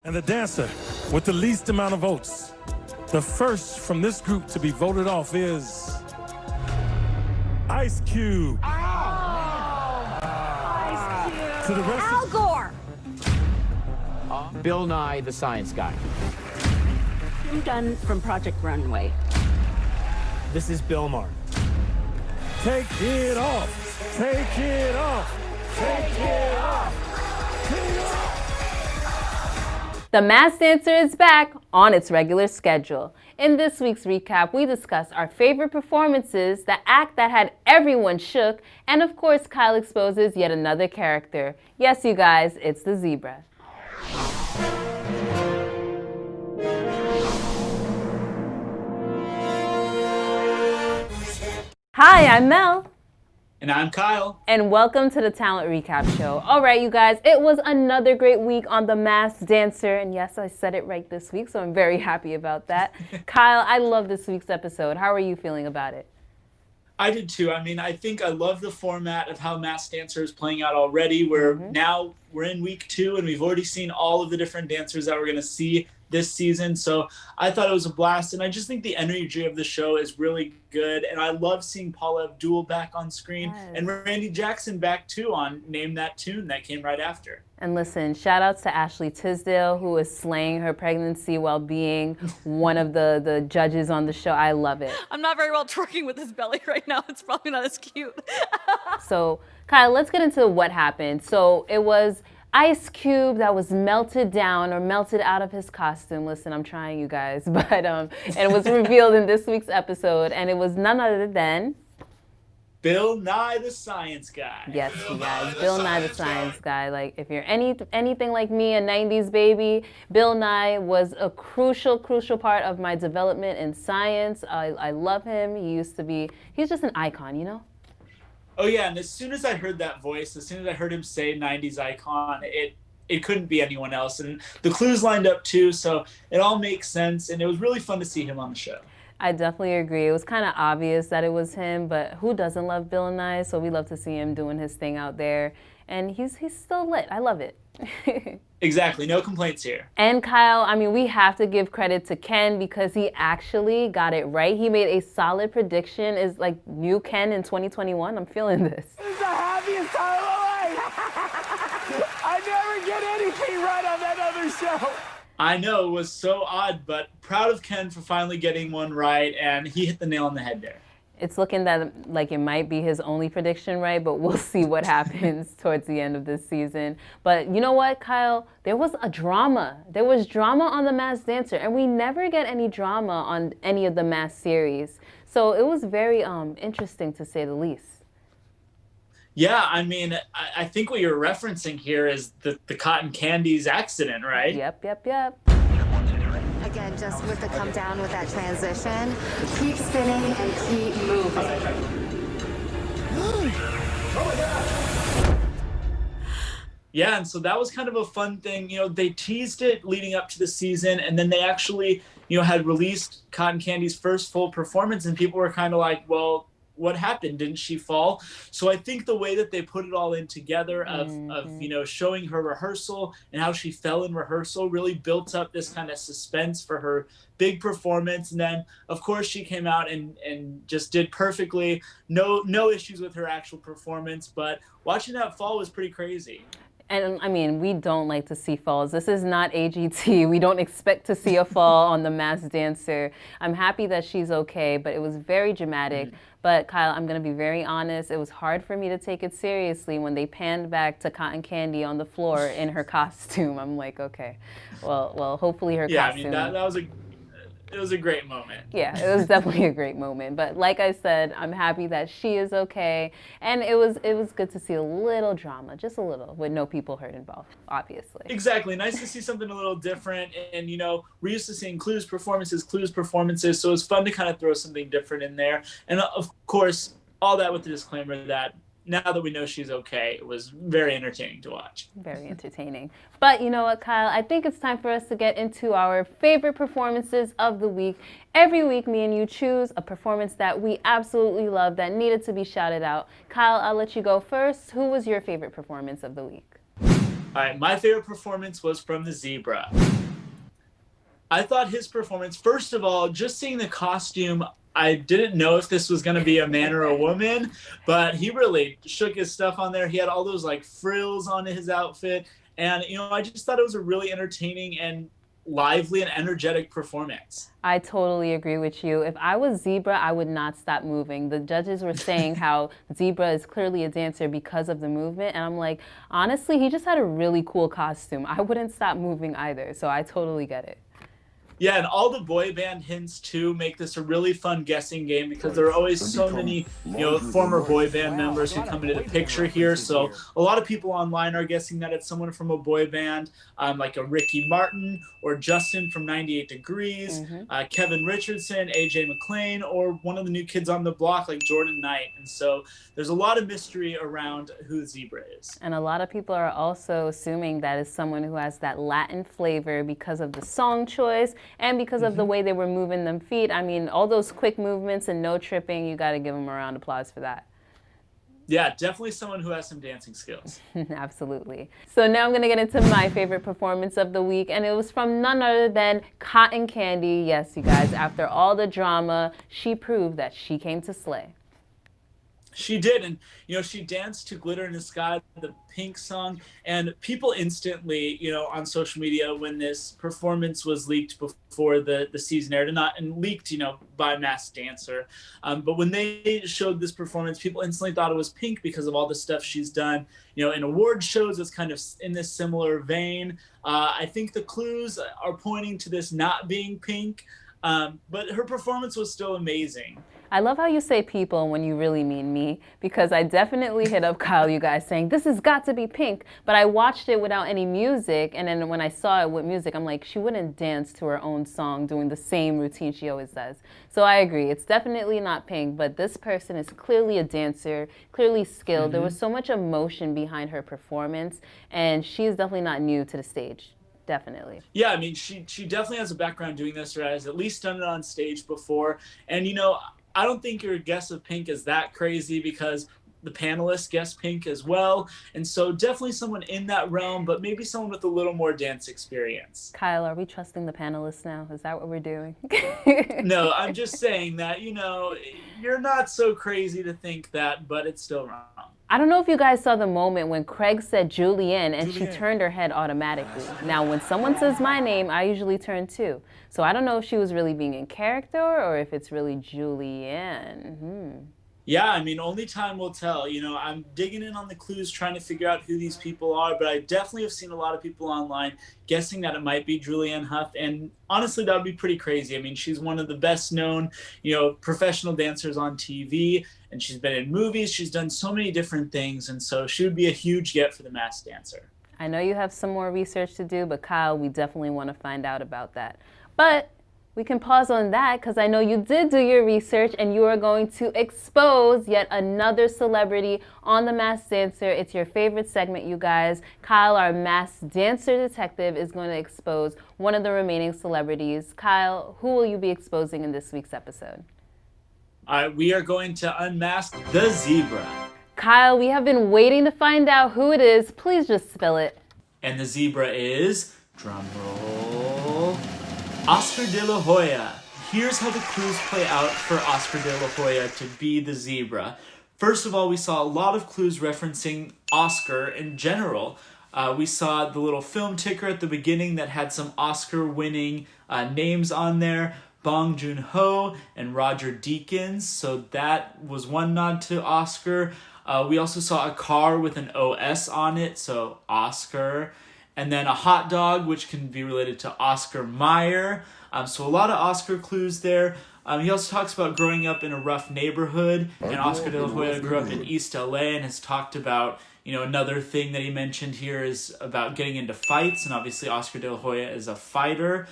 And the dancer with the least amount of votes. The first from this group to be voted off is Ice Cube. Ice Cube. To the rest Al Gore. Bill Nye, the Science Guy. Tim Gunn from Project Runway. This is Bill Maher. Take it off. Take it off. Take it off. Take it off. The Masked Dancer is back on its regular schedule. In this week's recap, we discuss our favorite performances, the act that had everyone shook, and of course, Kyle exposes yet another character. Yes, you guys, it's the zebra. Hi, I'm Mel. And I'm Kyle. And welcome to the Talent Recap Show. All right, you guys, it was another great week on The Masked Dancer. And yes, I said it right this week, so I'm very happy about that. Kyle, I love this week's episode. How are you feeling about it? I did too. I mean, I think I love the format of how Masked Dancer is playing out already. Now we're in week 2 and we've already seen all of the different dancers that we're going to see this season. So I thought it was a blast. And I just think the energy of the show is really good. And I love seeing Paula Abdul back on screen and Randy Jackson back too on Name That Tune that came right after. And listen, shout outs to Ashley Tisdale, who is slaying her pregnancy while being one of the judges on the show. I love it. I'm not very well twerking with this belly right now. It's probably not as cute. So, Kyle, let's get into what happened. So it was Ice Cube that was melted down or melted out of his costume. Listen, I'm trying, you guys. But and it was revealed in this week's episode, and it was none other than Bill Nye the Science Guy. Yes, you guys, Bill Nye the Science Guy. Like, if you're anything like me, a 90s baby, Bill Nye was a crucial part of my development in science. I love him. He's just an icon, you know? Oh yeah, and as soon as I heard that voice, as soon as I heard him say 90s icon, it couldn't be anyone else. And the clues lined up too, so it all makes sense, and it was really fun to see him on the show. I definitely agree. It was kind of obvious that it was him, but who doesn't love Bill Nye? So we love to see him doing his thing out there. And he's still lit. I love it. Exactly. No complaints here. And Kyle, I mean, we have to give credit to Ken because he actually got it right. He made a solid prediction. Is like new Ken in 2021. I'm feeling this. This is the happiest time of my life. I never get anything right on that other show. I know, it was so odd, but proud of Ken for finally getting one right, and he hit the nail on the head there. It's looking that like it might be his only prediction right, but we'll see what happens towards the end of this season. But you know what, Kyle? There was a drama. There was drama on The Masked Dancer, and we never get any drama on any of the Masked series. So it was very interesting, to say the least. Yeah, I mean, I think what you're referencing here is the cotton candies accident, right? Yep. Again, just with the come down with that transition. Keep spinning and keep moving. Yeah, and so that was kind of a fun thing. You know, they teased it leading up to the season, and then they actually, had released Cotton Candy's first full performance, and people were kind of like, well, what happened? Didn't she fall? So I think the way that they put it all in together of showing her rehearsal and how she fell in rehearsal really built up this kind of suspense for her big performance. And then, of course, she came out and just did perfectly. No issues with her actual performance, but watching that fall was pretty crazy. And I mean, we don't like to see falls. This is not AGT. We don't expect to see a fall on The Masked Dancer. I'm happy that she's okay, but it was very dramatic. Mm-hmm. But Kyle, I'm gonna be very honest. It was hard for me to take it seriously when they panned back to Cotton Candy on the floor in her costume. I'm like, okay, well, hopefully her costume. Yeah, I mean, it was a great moment. Yeah, it was definitely a great moment. But like I said, I'm happy that she is okay. And it was good to see a little drama, just a little, with no people hurt involved, obviously. Exactly. Nice to see something a little different. And, we're used to seeing clues performances. So it was fun to kind of throw something different in there. And, of course, all that with the disclaimer that now that we know she's okay, it was very entertaining to watch. Very entertaining. But you know what, Kyle? I think it's time for us to get into our favorite performances of the week. Every week, me and you choose a performance that we absolutely love that needed to be shouted out. Kyle, I'll let you go first. Who was your favorite performance of the week? All right, my favorite performance was from the zebra. I thought his performance, first of all, just seeing the costume, I didn't know if this was going to be a man or a woman, but he really shook his stuff on there. He had all those like frills on his outfit. And, I just thought it was a really entertaining and lively and energetic performance. I totally agree with you. If I was Zebra, I would not stop moving. The judges were saying how Zebra is clearly a dancer because of the movement. And I'm like, honestly, he just had a really cool costume. I wouldn't stop moving either. So I totally get it. Yeah, and all the boy band hints too make this a really fun guessing game because there are always so many, former boy band members who come into the picture here. So a lot of people online are guessing that it's someone from a boy band, like a Ricky Martin or Justin from 98 Degrees, Kevin Richardson, AJ McLean, or one of the new kids on the block like Jordan Knight. And so there's a lot of mystery around who Zebra is. And a lot of people are also assuming that is someone who has that Latin flavor because of the song choice and because of the way they were moving them feet. I mean, all those quick movements and no tripping, you got to give them a round of applause for that. Yeah, definitely someone who has some dancing skills. Absolutely. So now I'm going to get into my favorite performance of the week, and it was from none other than Cotton Candy. Yes, you guys, after all the drama, she proved that she came to slay. She did, and she danced to Glitter in the Sky, the Pink song, and people instantly, on social media when this performance was leaked before the season aired, and leaked, by Masked Dancer, but when they showed this performance, people instantly thought it was Pink because of all the stuff she's done, in award shows. It's kind of in this similar vein. I think the clues are pointing to this not being Pink, but her performance was still amazing. I love how you say people when you really mean me, because I definitely hit up Kyle, you guys, saying this has got to be Pink, but I watched it without any music, and then when I saw it with music, I'm like, she wouldn't dance to her own song doing the same routine she always does. So I agree, it's definitely not Pink, but this person is clearly a dancer, clearly skilled. There was so much emotion behind her performance, and she's definitely not new to the stage. Definitely. Yeah, I mean, she definitely has a background doing this, or has at least done it on stage before, and I don't think your guess of Pink is that crazy because the panelists guessed Pink as well. And so definitely someone in that realm, but maybe someone with a little more dance experience. Kyle, are we trusting the panelists now? Is that what we're doing? No, I'm just saying that, you're not so crazy to think that, but it's still wrong. I don't know if you guys saw the moment when Craig said Julianne and she turned her head automatically. Now, when someone says my name, I usually turn too. So I don't know if she was really being in character or if it's really Julianne. Yeah, I mean, only time will tell. I'm digging in on the clues, trying to figure out who these people are, but I definitely have seen a lot of people online guessing that it might be Julianne Hough, and honestly, that would be pretty crazy. I mean, she's one of the best known, professional dancers on TV, and she's been in movies. She's done so many different things, and so she would be a huge get for the Masked Dancer. I know you have some more research to do, but Kyle, we definitely want to find out about that. But we can pause on that because I know you did do your research and you are going to expose yet another celebrity on The Masked Dancer. It's your favorite segment, you guys. Kyle, our Masked Dancer detective, is going to expose one of the remaining celebrities. Kyle, who will you be exposing in this week's episode? All right, we are going to unmask the zebra. Kyle, we have been waiting to find out who it is. Please just spill it. And the zebra is, drumroll, Oscar de la Hoya. Here's how the clues play out for Oscar de la Hoya to be the zebra. First of all, we saw a lot of clues referencing Oscar in general. We saw the little film ticker at the beginning that had some Oscar-winning names on there. Bong Joon-ho and Roger Deakins. So that was one nod to Oscar. We also saw a car with an OS on it, so Oscar. And then a hot dog, which can be related to Oscar Mayer. So a lot of Oscar clues there. He also talks about growing up in a rough neighborhood. And Oscar de la Hoya grew up in East LA and has talked about, another thing that he mentioned here is about getting into fights. And obviously Oscar de la Hoya is a fighter.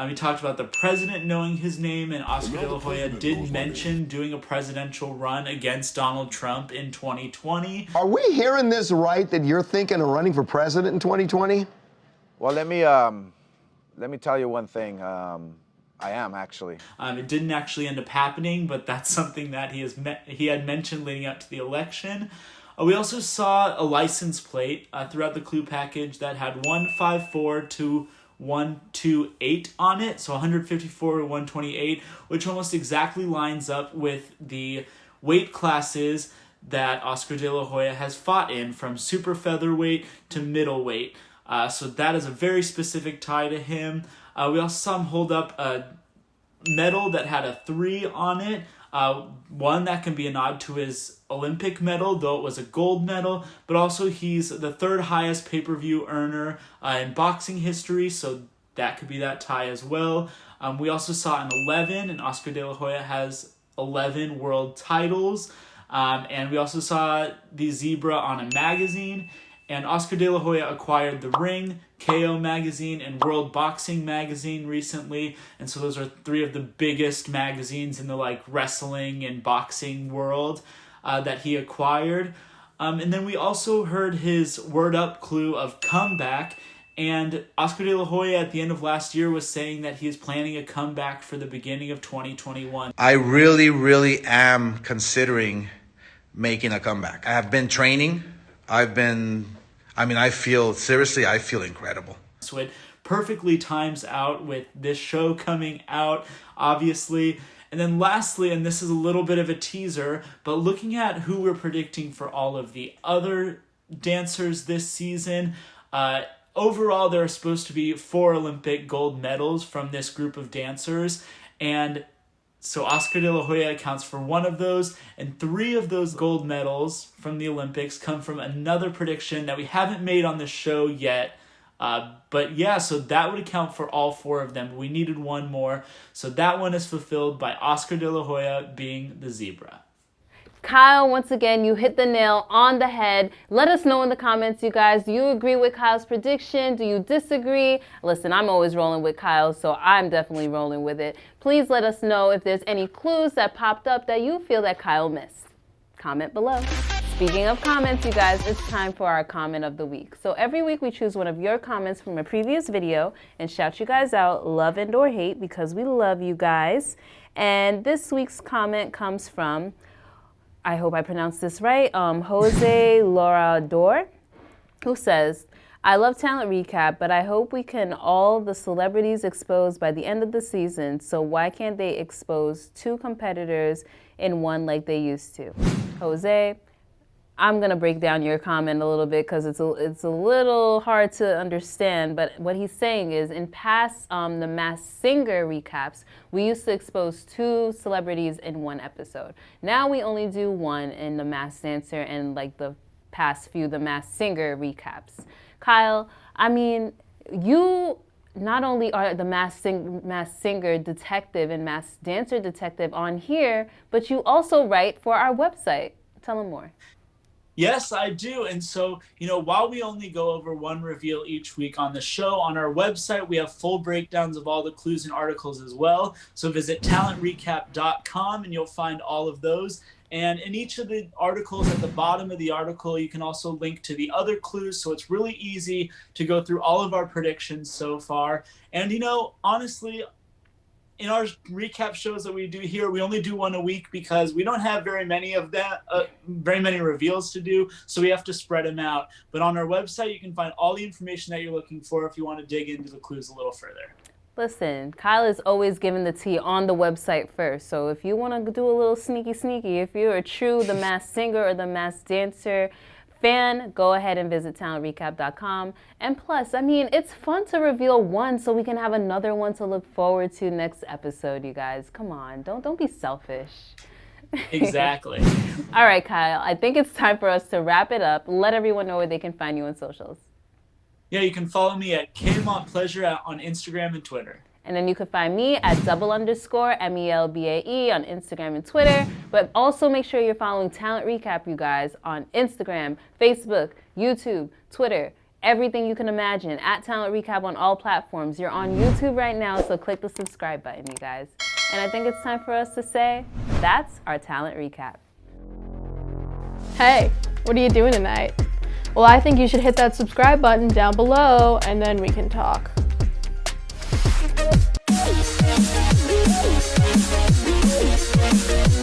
He talked about the president knowing his name, and Oscar de la Hoya did mention doing a presidential run against Donald Trump in 2020. Are we hearing this right, that you're thinking of running for president in 2020? Well, let me tell you one thing. I am, actually. It didn't actually end up happening, but that's something that he had mentioned leading up to the election. We also saw a license plate throughout the clue package that had 154 to 128 on it, so 154 to 128, which almost exactly lines up with the weight classes that Oscar De La Hoya has fought in, from super featherweight to middleweight. So that is a very specific tie to him. We also saw him hold up a medal that had a 3 on it. One that can be a nod to his Olympic medal, though it was a gold medal, but also he's the 3rd highest pay-per-view earner in boxing history, so that could be that tie as well. We also saw an 11, and Oscar De La Hoya has 11 world titles. And we also saw the zebra on a magazine, and Oscar De La Hoya acquired The Ring, KO Magazine, and World Boxing Magazine recently, and so those are 3 of the biggest magazines in the wrestling and boxing world that he acquired. And then we also heard his word up clue of comeback, and Oscar De La Hoya at the end of last year was saying that he is planning a comeback for the beginning of 2021. I really am considering making a comeback. I have been training. I feel incredible. So it perfectly times out with this show coming out, obviously. And then lastly, and this is a little bit of a teaser, but looking at who we're predicting for all of the other dancers this season, overall there are supposed to be 4 Olympic gold medals from this group of dancers, and so Oscar De La Hoya accounts for 1 of those, and 3 of those gold medals from the Olympics come from another prediction that we haven't made on the show yet. But yeah, so that would account for all 4 of them. We needed 1 more, so that one is fulfilled by Oscar De La Hoya being the zebra. Kyle, once again, you hit the nail on the head. Let us know in the comments, you guys. Do you agree with Kyle's prediction? Do you disagree? Listen, I'm always rolling with Kyle, so I'm definitely rolling with it. Please let us know if there's any clues that popped up that you feel that Kyle missed. Comment below. Speaking of comments, you guys, it's time for our comment of the week. So every week we choose one of your comments from a previous video and shout you guys out, love and or hate, because we love you guys. And this week's comment comes from, I hope I pronounced this right, Jose Lorador, who says, I love Talent Recap, but I hope we can all the celebrities exposed by the end of the season, so why can't they expose 2 competitors in one like they used to? Jose, I'm going to break down your comment a little bit because it's a little hard to understand, but what he's saying is in past The Masked Singer recaps, we used to expose 2 celebrities in one episode. Now we only do 1 in The Masked Dancer and the past few The Masked Singer recaps. Kyle, I mean, you not only are the Masked Singer detective and Masked Dancer detective on here, but you also write for our website. Tell them more. Yes, I do. And so, while we only go over 1 reveal each week on the show, on our website, we have full breakdowns of all the clues and articles as well. So visit talentrecap.com and you'll find all of those. And in each of the articles, at the bottom of the article, you can also link to the other clues. So it's really easy to go through all of our predictions so far. And, honestly, in our recap shows that we do here, we only do 1 a week because we don't have very many of that, very many reveals to do, so we have to spread them out. But on our website, you can find all the information that you're looking for if you want to dig into the clues a little further. Listen, Kyle is always giving the tea on the website first, so if you want to do a little sneaky, if you're a true The Masked Singer or The Masked Dancer fan, go ahead and visit talentrecap.com. And plus, I mean, it's fun to reveal 1 so we can have another one to look forward to next episode, you guys. Come on, don't be selfish. Exactly. All right, Kyle, I think it's time for us to wrap it up. Let everyone know where they can find you on socials. Yeah, you can follow me at KMontPleasure on Instagram and Twitter. And then you can find me at _MELBAE on Instagram and Twitter. But also make sure you're following Talent Recap, you guys, on Instagram, Facebook, YouTube, Twitter, everything you can imagine, at Talent Recap on all platforms. You're on YouTube right now, so click the subscribe button, you guys. And I think it's time for us to say, that's our Talent Recap. Hey, what are you doing tonight? Well, I think you should hit that subscribe button down below, and then we can talk. We'll be right back.